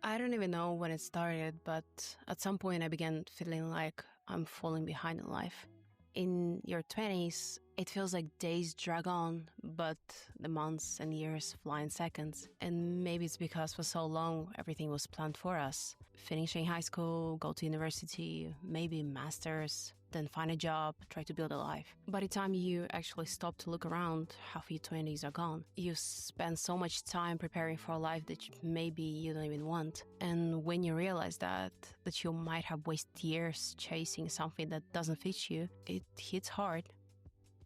I don't even know when it started, but at some point I began feeling like I'm falling behind in life. In your 20s, it feels like days drag on, but the months and years fly in seconds. And maybe it's because for so long, everything was planned for us. Finishing high school, go to university, maybe masters, then find a job, try to build a life. By the time you actually stop to look around, half your 20s are gone. You spend so much time preparing for a life that maybe you don't even want. And when you realize that you might have wasted years chasing something that doesn't fit you, it hits hard.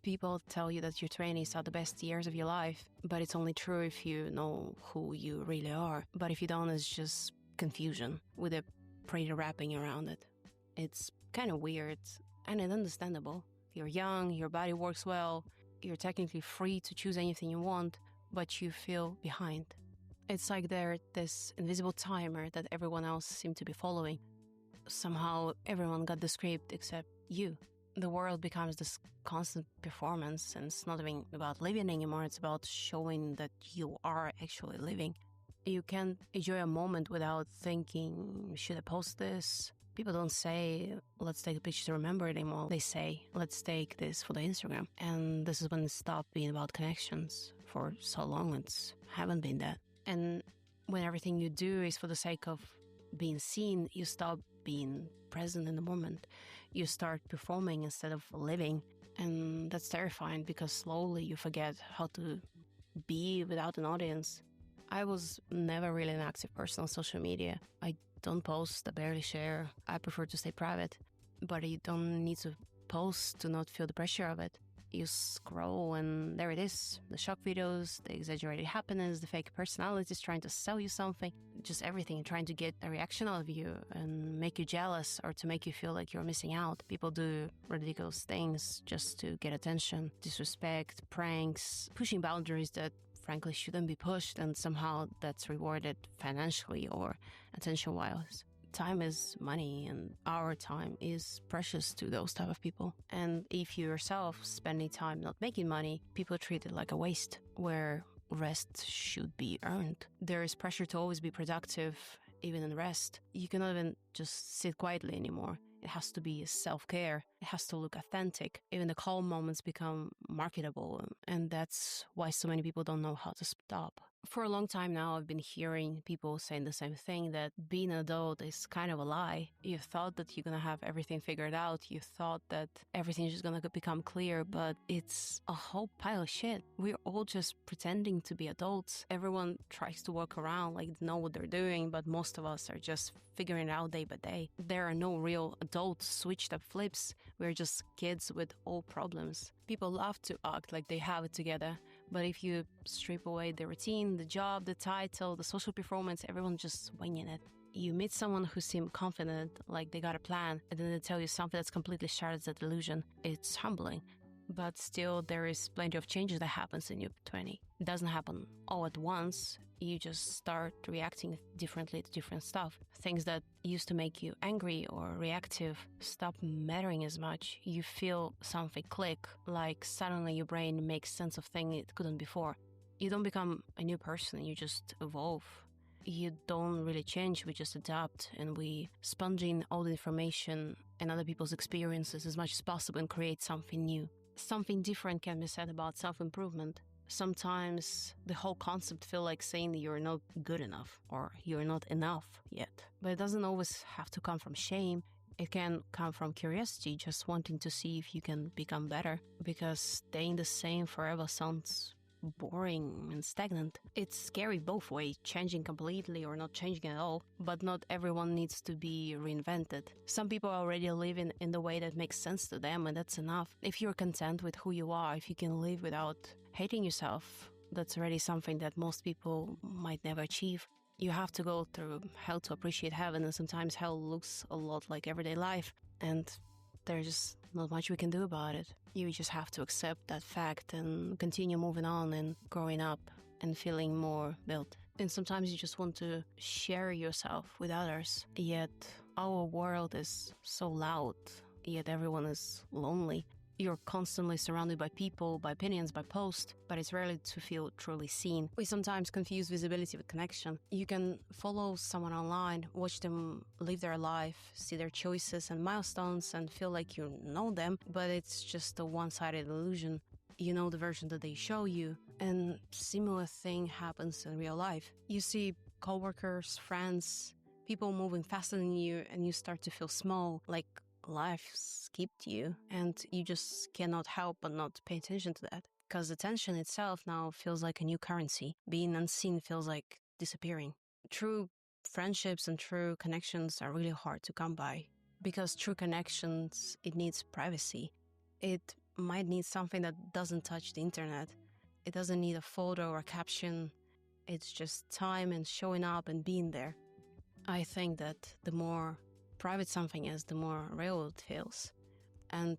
People tell you that your 20s are the best years of your life, but it's only true if you know who you really are. But if you don't, it's just confusion with a pretty wrapping around it. It's kind of weird and it's understandable. You're young, your body works well, you're technically free to choose anything you want, but you feel behind. It's like there's this invisible timer that everyone else seemed to be following. Somehow everyone got the script except you. The world becomes this constant performance, and it's not even about living anymore, it's about showing that you are actually living. You can't enjoy a moment without thinking, should I post this? People don't say, let's take a picture to remember it anymore. They say, let's take this for the Instagram. And this is when it stopped being about connections. For so long, it haven't been that. And when everything you do is for the sake of being seen, you stop being present in the moment. You start performing instead of living. And that's terrifying because slowly you forget how to be without an audience. I was never really an active person on social media. I don't post, I barely share. I prefer to stay private. But you don't need to post to not feel the pressure of it. You scroll and there it is. The shock videos, the exaggerated happiness, the fake personalities trying to sell you something. Just everything trying to get a reaction out of you and make you jealous or to make you feel like you're missing out. People do ridiculous things just to get attention. Disrespect, pranks, pushing boundaries that frankly shouldn't be pushed, and somehow that's rewarded financially or attention-wise. Time is money, and our time is precious to those type of people. And if you yourself spending time not making money, people treat it like a waste, where rest should be earned. There is pressure to always be productive, even in rest. You cannot even just sit quietly anymore. It has to be self-care. It has to look authentic. Even the calm moments become marketable. And that's why so many people don't know how to stop. For a long time now, I've been hearing people saying the same thing, that being an adult is kind of a lie. You thought that you're going to have everything figured out. You thought that everything is just going to become clear, but it's a whole pile of shit. We're all just pretending to be adults. Everyone tries to walk around like they know what they're doing, but most of us are just figuring it out day by day. There are no real adults switched up flips. We're just kids with old problems. People love to act like they have it together, but if you strip away the routine, the job, the title, the social performance, everyone's just winging it. You meet someone who seems confident, like they got a plan, and then they tell you something that's completely shatters that illusion. It's humbling. But still, there is plenty of changes that happens in your 20. It doesn't happen all at once. You just start reacting differently to different stuff. Things that used to make you angry or reactive stop mattering as much. You feel something click, like suddenly your brain makes sense of things it couldn't before. You don't become a new person, you just evolve. You don't really change, we just adapt, and we sponge in all the information and other people's experiences as much as possible and create something new. Something different can be said about self-improvement. Sometimes the whole concept feels like saying you're not good enough or you're not enough yet. But it doesn't always have to come from shame. It can come from curiosity, just wanting to see if you can become better. Because staying the same forever sounds boring and stagnant. It's scary both ways, changing completely or not changing at all, but not everyone needs to be reinvented. Some people are already living in the way that makes sense to them, and that's enough. If you're content with who you are, if you can live without hating yourself, that's already something that most people might never achieve. You have to go through hell to appreciate heaven, and sometimes hell looks a lot like everyday life, and there's just not much we can do about it. You just have to accept that fact and continue moving on and growing up and feeling more built. And sometimes you just want to share yourself with others. Yet our world is so loud, yet everyone is lonely. You're constantly surrounded by people, by opinions, by posts, but it's rarely to feel truly seen. We sometimes confuse visibility with connection. You can follow someone online, watch them live their life, see their choices and milestones, and feel like you know them, but it's just a one-sided illusion. You know the version that they show you, and similar thing happens in real life. You see coworkers, friends, people moving faster than you, and you start to feel small, like life skipped you, and you just cannot help but not pay attention to that. Because attention itself now feels like a new currency. Being unseen feels like disappearing. True friendships and true connections are really hard to come by. Because true connections, it needs privacy. It might need something that doesn't touch the internet. It doesn't need a photo or a caption. It's just time and showing up and being there. I think that the more private something is, the more real it feels. And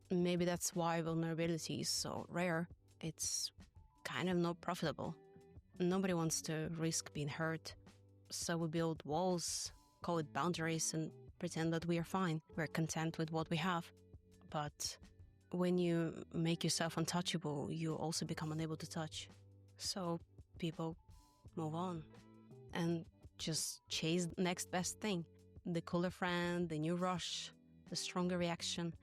maybe that's why vulnerability is so rare. It's kind of not profitable. Nobody wants to risk being hurt. So we build walls, call it boundaries, and pretend that we are fine. We're content with what we have. But when you make yourself untouchable, you also become unable to touch. So people move on and just chase the next best thing. The cooler friend, the new rush, the stronger reaction.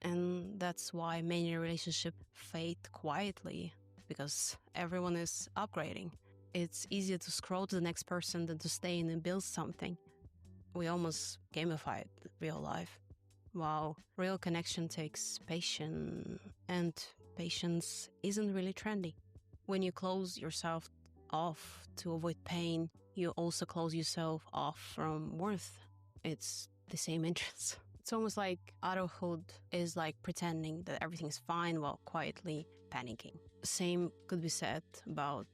And that's why many relationships fade quietly, because everyone is upgrading. It's easier to scroll to the next person than to stay in and build something. We almost gamified real life. While real connection takes patience, and patience isn't really trendy. When you close yourself off to avoid pain, you also close yourself off from worth. It's the same entrance. It's almost like adulthood is like pretending that everything's fine while quietly panicking. Same could be said about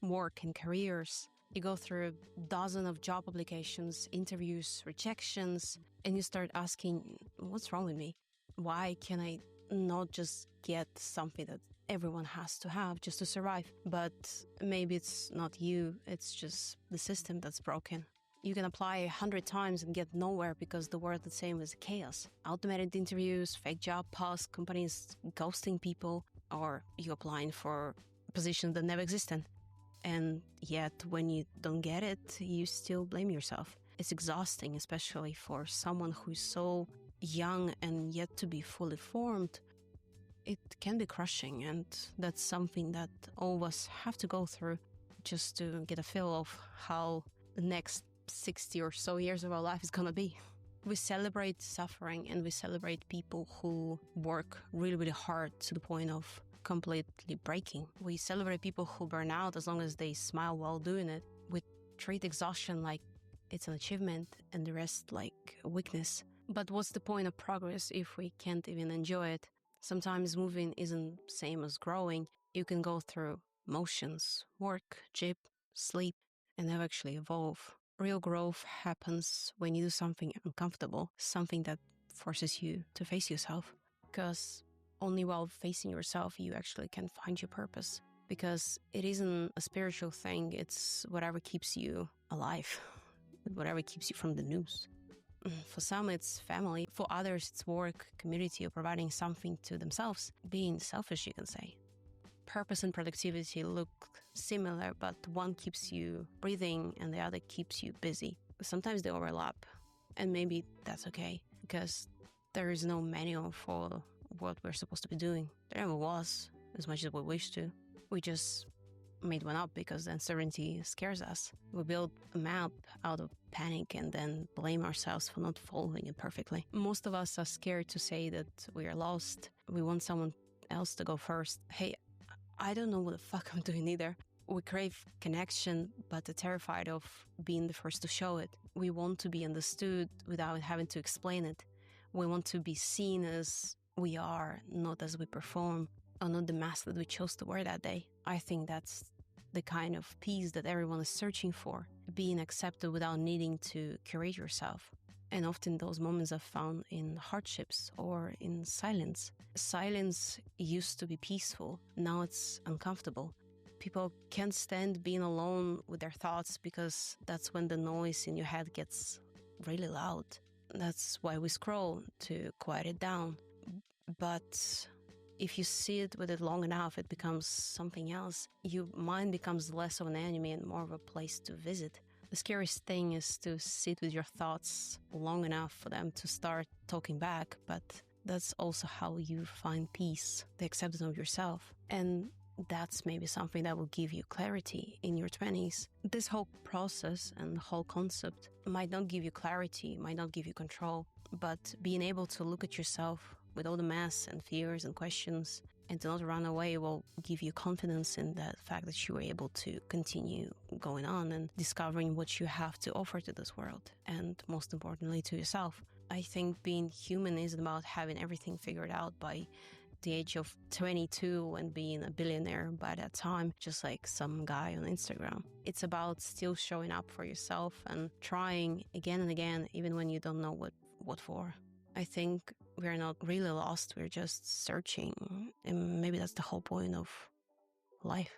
work and careers. You go through a dozen of job applications, interviews, rejections, and you start asking, what's wrong with me? Why can I not just get something that everyone has to have just to survive? But maybe it's not you, it's just the system that's broken. You can apply 100 times and get nowhere because the word the same is chaos. Automated interviews, fake job posts, companies ghosting people, or you applying for positions that never existed. And yet, when you don't get it, you still blame yourself. It's exhausting, especially for someone who's so young and yet to be fully formed. It can be crushing, and that's something that all of us have to go through just to get a feel of how the next 60 or so years of our life is gonna be. We celebrate suffering, and we celebrate people who work really, really hard to the point of completely breaking. We celebrate people who burn out as long as they smile while doing it. We treat exhaustion like it's an achievement and the rest like a weakness. But what's the point of progress if we can't even enjoy it? Sometimes moving isn't same as growing. You can go through motions, work, gym, sleep, and never actually evolve. Real growth happens when you do something uncomfortable, something that forces you to face yourself. Because only while facing yourself, you actually can find your purpose. Because it isn't a spiritual thing, it's whatever keeps you alive, whatever keeps you from the news. For some, it's family. For others, it's work, community, or providing something to themselves. Being selfish, you can say. Purpose and productivity look similar, but one keeps you breathing and the other keeps you busy. Sometimes they overlap, and maybe that's okay, because there is no manual for what we're supposed to be doing. There never was, as much as we wish to. We just made one up because the uncertainty scares us. We build a map out of panic and then blame ourselves for not following it perfectly. Most of us are scared to say that we are lost. We want someone else to go first. Hey, I don't know what the fuck I'm doing either. We crave connection, but are terrified of being the first to show it. We want to be understood without having to explain it. We want to be seen as we are, not as we perform, or not the mask that we chose to wear that day. I think that's the kind of peace that everyone is searching for, being accepted without needing to curate yourself. And often those moments are found in hardships or in silence. Silence used to be peaceful. Now it's uncomfortable. People can't stand being alone with their thoughts because that's when the noise in your head gets really loud. That's why we scroll, to quiet it down. But if you sit with it long enough, it becomes something else. Your mind becomes less of an enemy and more of a place to visit. The scariest thing is to sit with your thoughts long enough for them to start talking back, but that's also how you find peace, the acceptance of yourself. And that's maybe something that will give you clarity in your 20s. This whole process and the whole concept might not give you clarity, might not give you control, but being able to look at yourself with all the mess and fears and questions and to not run away will give you confidence in the fact that you were able to continue going on and discovering what you have to offer to this world, and most importantly to yourself. I think being human isn't about having everything figured out by the age of 22 and being a billionaire by that time, just like some guy on Instagram. It's about still showing up for yourself and trying again and again, even when you don't know what for. I think we're not really lost, we're just searching, and maybe that's the whole point of life.